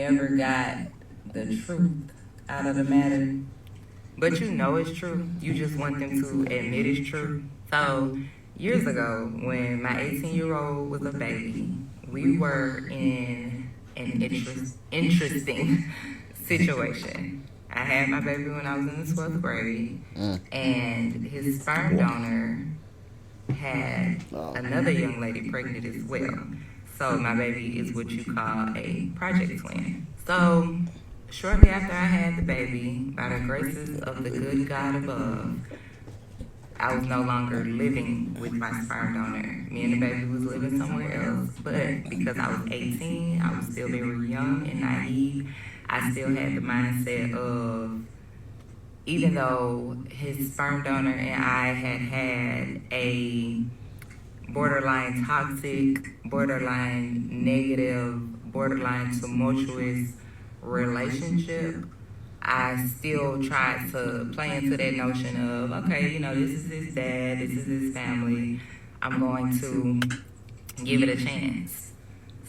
Never got the truth out of the matter, but you know it's true. You just want them to admit it's true. So years ago, when my 18-year-old was a baby, we were in an interesting situation. I had my baby when I was in the 12th grade, and his sperm donor had another young lady pregnant as well. So my baby is what you call a project twin. So shortly after I had the baby, by the graces of the good God above, I was no longer living with my sperm donor. Me and the baby was living somewhere else. But because I was 18, I was still very young and naive. I still had the mindset of, even though his sperm donor and I had a borderline toxic, borderline negative, borderline tumultuous relationship, I still tried to play into that notion of, okay, this is his dad, this is his family, I'm going to give it a chance.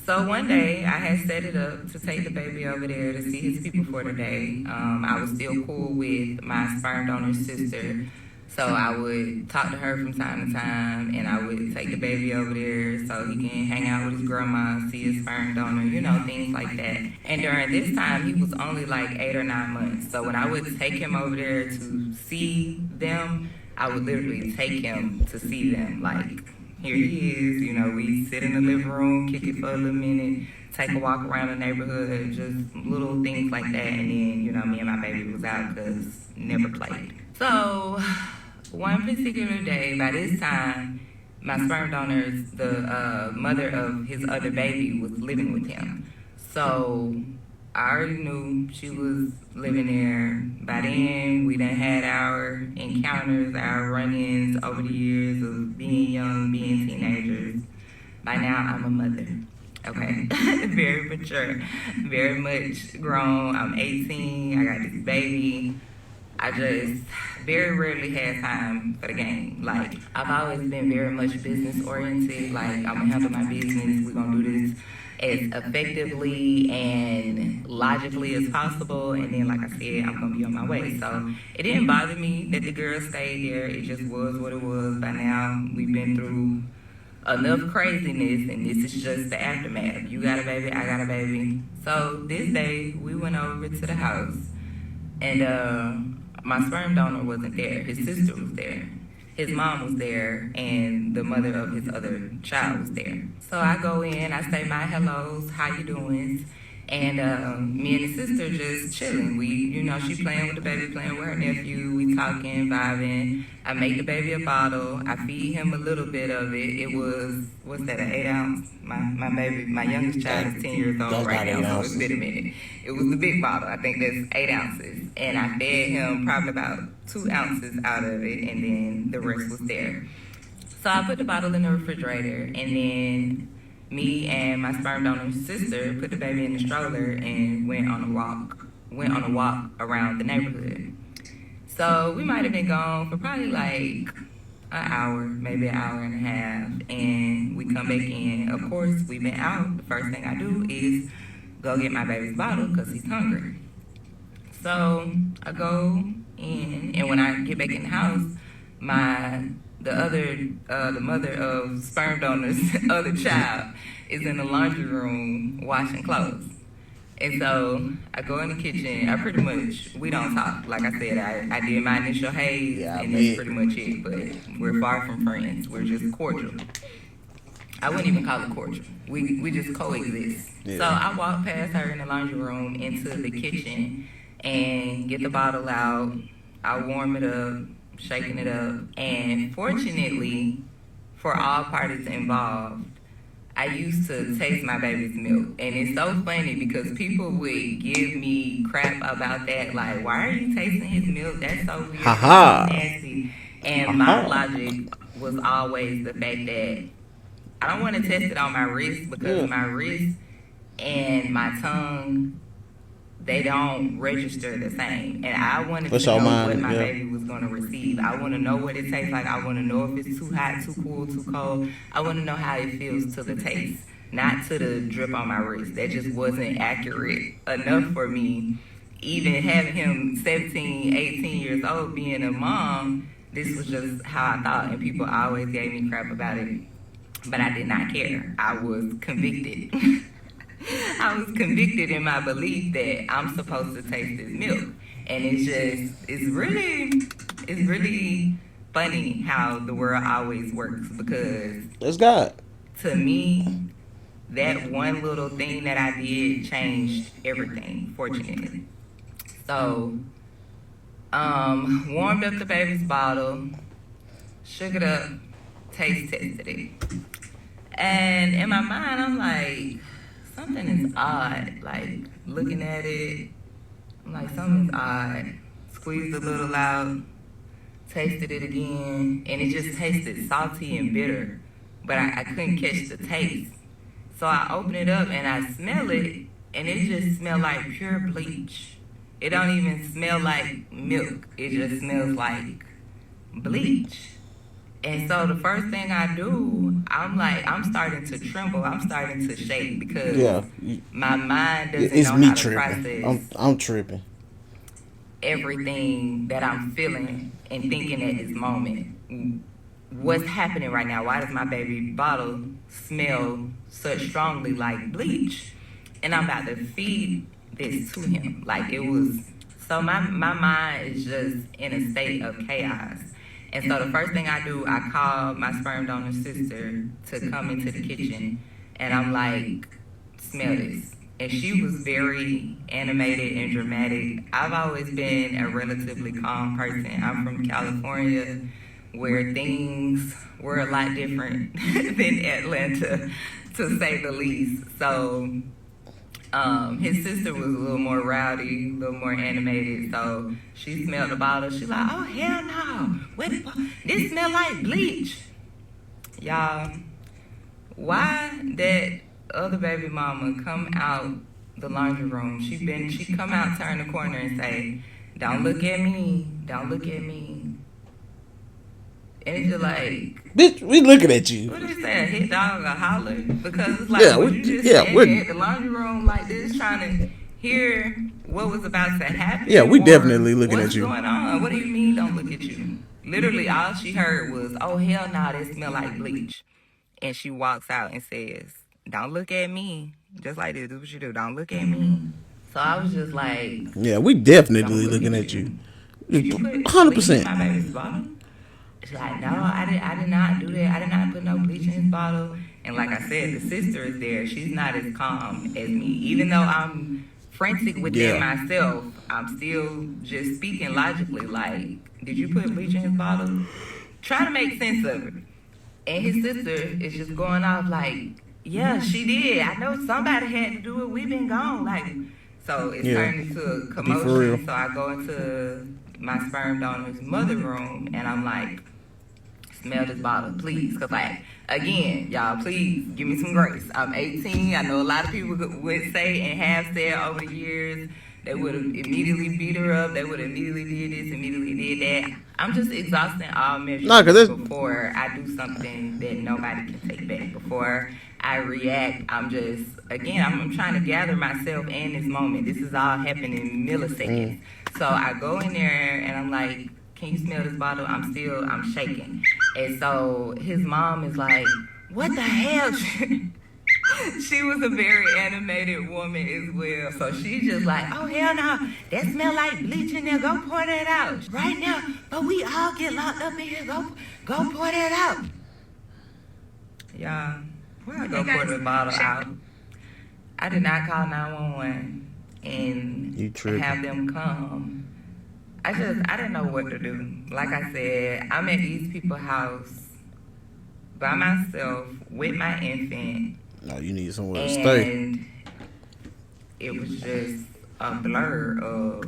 So one day, I had set it up to take the baby over there to see his people for the day. I was still cool with my sperm donor's sister, so I would talk to her from time to time, and I would take the baby over there so he can hang out with his grandma, see his sperm donor, things like that. And during this time, he was only like 8 or 9 months. So when I would take him over there to see them, I would literally take him to see them. Like, here he is, we sit in the living room, kick it for a little minute, take a walk around the neighborhood, just little things like that. And then, me and my baby was out because never played. So one particular day, by this time, my sperm donor, the mother of his other baby, was living with him. So I already knew she was living there. By then, we done had our encounters, our run-ins over the years of being young, being teenagers. By now, I'm a mother. Okay, very mature, very much grown. I'm 18, I got this baby. I just very rarely had time for the game. Like, I've always been very much business oriented. Like, I'm gonna handle my business. We're gonna do this as effectively and logically as possible. And then, like I said, I'm gonna be on my way. So it didn't bother me that the girl stayed there. It just was what it was. By now, we've been through enough craziness, and this is just the aftermath. You got a baby, I got a baby. So this day, we went over to the house, and my sperm donor wasn't there. His sister was there. His mom was there, and the mother of his other child was there. So I go in, I say my hellos, how you doing? And me and the sister just chilling. We, she playing with the baby, playing with her nephew. We talking, vibing. I make the baby a bottle. I feed him a little bit of it. It was, what's that, an 8 ounce? My baby, my youngest child is 10 years old right now, so it's been a minute. It was the big bottle. I think that's 8 ounces. And I fed him probably about 2 ounces out of it, and then the rest was there. So I put the bottle in the refrigerator, and then me and my sperm donor's sister put the baby in the stroller and went on a walk around the neighborhood. So we might have been gone for probably like an hour, maybe an hour and a half, and we come back in. Of course, we've been out. The first thing I do is go get my baby's bottle because he's hungry. So I go in, and when I get back in the house, the mother of sperm donor's other child is in the laundry room washing clothes. And so I go in the kitchen. We don't talk. Like I said, I did my initial haze, and that's pretty much it. But we're far from friends. We're just cordial. I wouldn't even call it cordial. We just coexist. Yeah. So I walk past her in the laundry room into the kitchen and get the bottle out. I warm it up, shaking it up, and fortunately for all parties involved, I used to taste my baby's milk. And it's so funny because people would give me crap about that, like, why are you tasting his milk? That's so weird, that's so nasty. And my logic was always the fact that I don't want to test it on my wrist because my wrist and my tongue, they don't register the same. And I wanted to know what my baby was going to receive. I want to know what it tastes like. I want to know if it's too hot, too cool, too cold. I want to know how it feels to the taste. not to the drip on my wrist. That just wasn't accurate enough for me. Even having him 17, 18 years old, being a mom, this was just how I thought. And people always gave me crap about it. But I did not care. I was convicted. I was convicted in my belief that I'm supposed to taste this milk. And it's really funny how the world always works, because It's God. to me, that one little thing that I did changed everything, fortunately. So, warmed up the baby's bottle, shook it up, taste tested it. And in my mind, I'm like, something is odd. Like, looking at it, I'm like, something's odd. Squeezed a little out, tasted it again, and it just tasted salty and bitter. But I couldn't catch the taste. So I open it up and I smell it, and it just smelled like pure bleach. It don't even smell like milk. It just smells like bleach. And so the first thing I do, I'm starting to tremble. I'm starting to shake because my mind doesn't it's know me how to tripping. process I'm tripping. everything that I'm feeling and thinking at this moment. What's happening right now? Why does my baby bottle smell such strongly like bleach? And I'm about to feed this to him. Like, it was, so my mind is just in a state of chaos. And so the first thing I do, I call my sperm donor sister to come into the kitchen, and I'm like, smell this. And she was very animated and dramatic. I've always been a relatively calm person. I'm from California, where things were a lot different than Atlanta, to say the least. So his sister was a little more rowdy, a little more animated. So she smelled the bottle. She's like, oh, hell no. This smell like bleach. Y'all, why that other baby mama come out the laundry room? She come out, turn the corner and say, don't look at me. Don't look at me. And it's just like, bitch, we looking at you. What is that? Hit dog or holler? Because it's like, you just standing at the laundry room like this, trying to hear what was about to happen. Yeah, we definitely looking at you. What's going on? What do you mean don't look at you? Literally, all she heard was, oh, hell no, that smell like bleach. And she walks out and says, don't look at me. Just like this, do what you do. Don't look at me. So I was just like, yeah, we definitely looking at you. Did you put 100% in my baby's bottle? She's like, no, I did not do that. I did not put no bleach in his bottle. And like I said, the sister is there. She's not as calm as me. Even though I'm frantic with that myself, I'm still just speaking logically. Like, did you put bleach in his bottle? Trying to make sense of it. And his sister is just going off like, yeah, she did. I know somebody had to do it. We've been gone. Like, so it turned into a commotion. So I go into my sperm donor's mother room, and I'm like, smell this bottle, please. Because, like, again, y'all, please give me some grace. I'm 18. I know a lot of people would say and have said over the years they would have immediately beat her up. They would have immediately did this, immediately did that. I'm just exhausting all measures before I do something that nobody can take back. Before I react, I'm trying to gather myself in this moment. This is all happening in milliseconds. So I go in there and I'm like, can you smell this bottle? I'm shaking. And so his mom is like, what the hell? She was a very animated woman as well. So she's just like, oh, hell no, that smell like bleach in there. Go pour that out right now. But we all get locked up in here. Go pour that out. Y'all, when I go pour the bottle out, I did not call 911 and have them come. I didn't know what to do. Like I said, I'm at these people's house by myself with my infant. No, you need somewhere to stay. And it was just a blur of,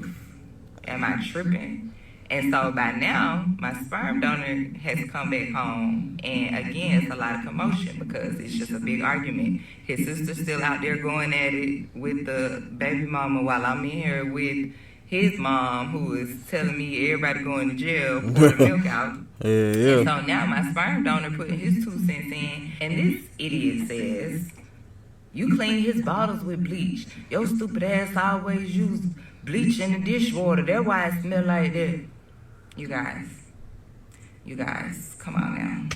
am I tripping? And so by now, my sperm donor has come back home. And again, it's a lot of commotion because it's just a big argument. His sister's still out there going at it with the baby mama while I'm in here with his mom, who is telling me everybody going to jail for the milk out. Yeah. And so now my sperm donor putting his 2 cents in, and this idiot says, You clean his bottles with bleach. Your stupid ass always use bleach in the dishwater. That's why it smell like that. You guys, come on now.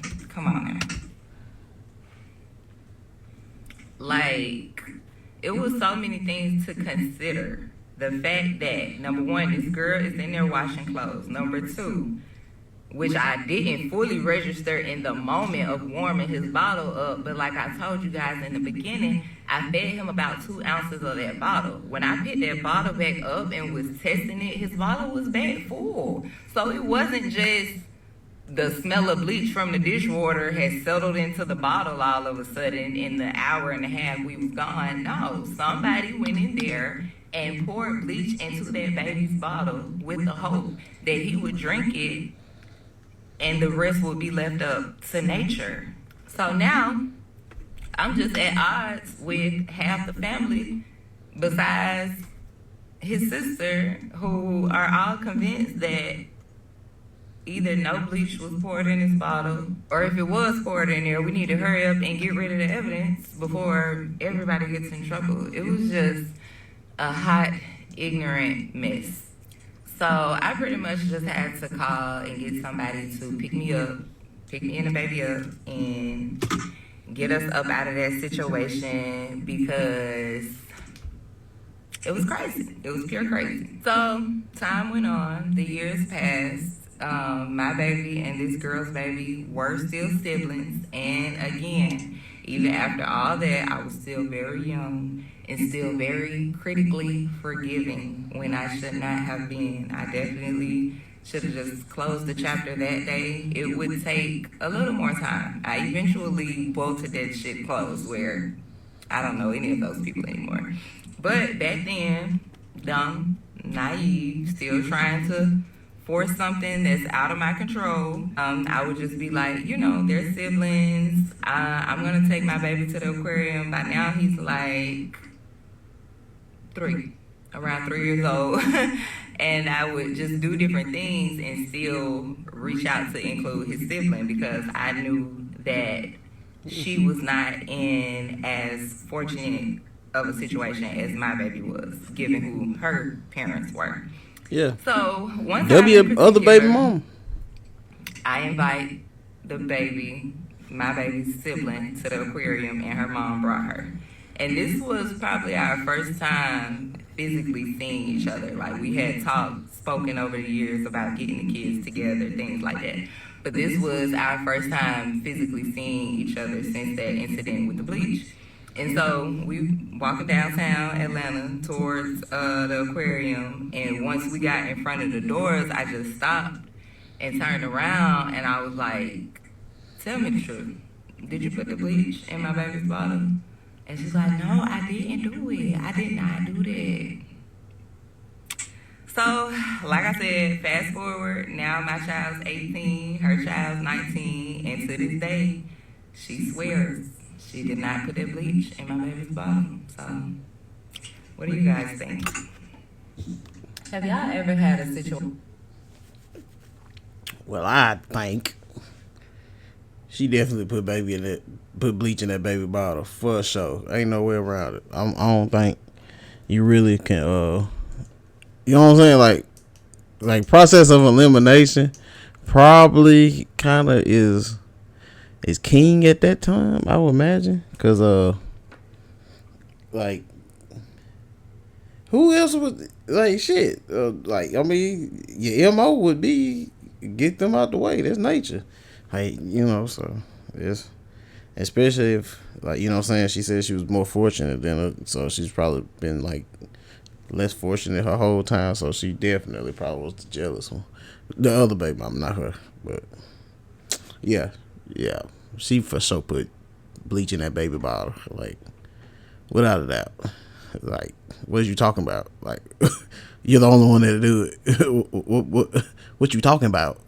Like, it was so many things to consider. The fact that, number one, this girl is in there washing clothes. Number two, which I didn't fully register in the moment of warming his bottle up, but like I told you guys in the beginning, I fed him about 2 ounces of that bottle. When I picked that bottle back up and was testing it, his bottle was back full. So it wasn't just the smell of bleach from the dishwater had settled into the bottle all of a sudden in the hour and a half we was gone. No, somebody went in there and poured bleach into that baby's bottle with the hope that he would drink it and the rest would be left up to nature. So now I'm just at odds with half the family besides his sister, who are all convinced that either no bleach was poured in his bottle, or if it was poured in there, we need to hurry up and get rid of the evidence before everybody gets in trouble. It was just a hot, ignorant mess. So I pretty much just had to call and get somebody to pick me and the baby up, and get us up out of that situation because it was crazy. It was pure crazy. So time went on, the years passed. My baby and this girl's baby were still siblings, and again, even after all that, I was still very young and still very critically forgiving when I should not have been. I definitely should have just closed the chapter that day. It would take a little more time. I eventually bolted that shit closed where I don't know any of those people anymore. But back then, dumb, naive, still trying to force something that's out of my control, I would just be like, they're siblings. I'm going to take my baby to the aquarium. By now, he's like around 3 years old. And I would just do different things and still reach out to include his sibling because I knew that she was not in as fortunate of a situation as my baby was, given who her parents were. Yeah. So one There'll time be other baby mom. I invite my baby's sibling, to the aquarium, and her mom brought her. And this was probably our first time physically seeing each other. Like, we had spoken over the years about getting the kids together, things like that. But this was our first time physically seeing each other since that incident with the bleach. And so we walking downtown Atlanta towards the aquarium, and once we got in front of the doors, I just stopped and turned around, and I was like, tell me the truth. Did you put the bleach in my baby's bottle? And she's like, no, I didn't do it. I did not do that. So, like I said, fast forward, now my child's 18, her child's 19, and to this day, she swears she did not put that bleach in my baby's bottle. So, what do you guys think? Have y'all ever had a situation? Well, I think she definitely put bleach in that baby bottle for sure. Ain't no way around it. I don't think you really can. You know what I'm saying? Like process of elimination probably kind of is king at that time, I would imagine, because like, who else would, like, shit, like, I mean, your MO would be get them out the way. That's nature. Like, so it's, especially if, like, you know what I'm saying, she said she was more fortunate than her, so she's probably been, like, less fortunate her whole time, so she definitely probably was the jealous one. The other baby mama, not her, but yeah, she for sure put bleach in that baby bottle, like, without a doubt. Like, what are you talking about? Like, you're the only one that'll do it. What you talking about?